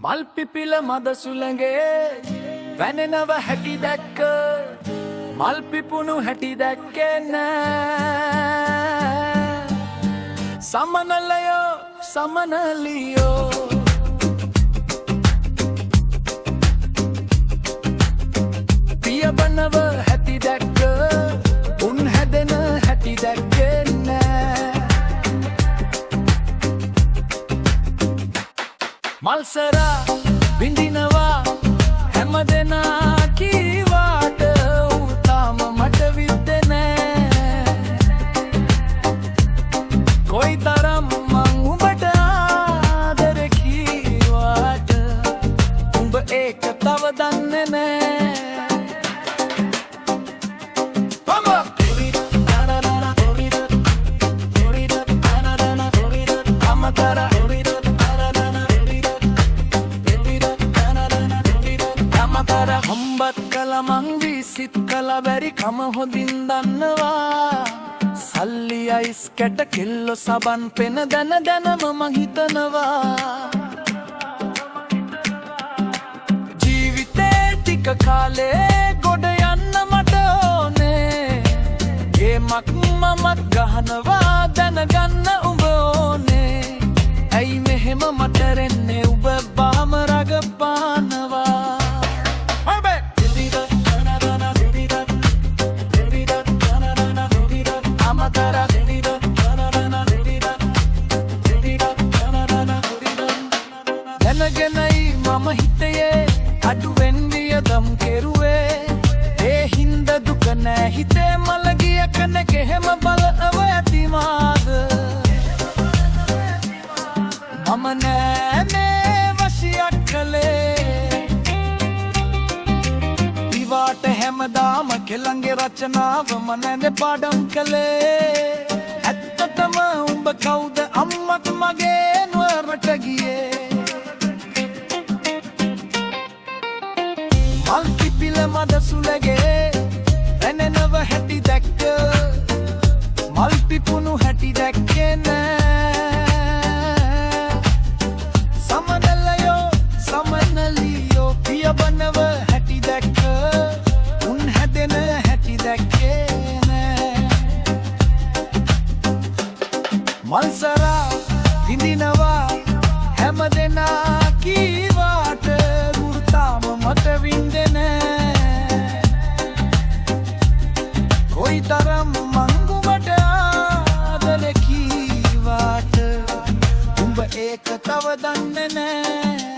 මල් පිපිල මද සුළඟේ වැනෙනව හැටි දැක්ක මල් පිපුණු හැටි දැක්කේ නෑ සමනලයෝ සමනලියෝ පියබනව හැටි දැක්ක උන් හැදෙන හැටි දැක්කේ නෑ මල්සරා විඳිනවා හැමදෙනා කීවාට තාම මට විද්දේ නෑ කොයිතරම් මං උඹට ආදර කීවාට උඹ ඒක තව දන්නේ නෑ හම්බත් කළ මං විසිත් කළ බැරි කම හොඳින් දන්නවා සල්ලි අයිස් කැට කෙල්ලො සබන් පෙන දැන දැනම මං හිතනවා ජීවිතේ ටික කාලේ ගොඩ යන්න මට ඕනේ ගේමක් මමත් ගහනවා දැනගන්න උඹ ඕනේ ඇයි මෙහෙම මට රෙන්නේ උඹ බාම රගපානවා දැනගෙනයි මම හිතයේ අඩුවෙන් වියදම් කෙරුවේ ඒ හින්ද දුක නෑ හිතේ මලගිය කනක එහෙම බලව ඇතිමාද මම නෑ මේ වශියක් කළේ ඉවාට හැමදාම කෙළඟේ රචනාවම නැද පාඩම් කළේ ඇත්තටම උඹ කවුද අම්මත් මගේ නුවරට ගියේ මල් පිපිල මද සුළඟේ වැනෙනව හැටි දැක්ක මල් පිපුණු හැටි දැක්කේ නෑ සමනලයෝ සමනලියෝ පියබනව හැටි දැක්ක උන් හැදෙන හැටි දැක්කේ නෑ මල්සරා විඳිනවා හැමදෙනා කීවාට තාම මට වින්දේ නෑ කොයිතරම් මං උඹට ආදර කීවාට උඹ ඒක තව දන්නේ නෑ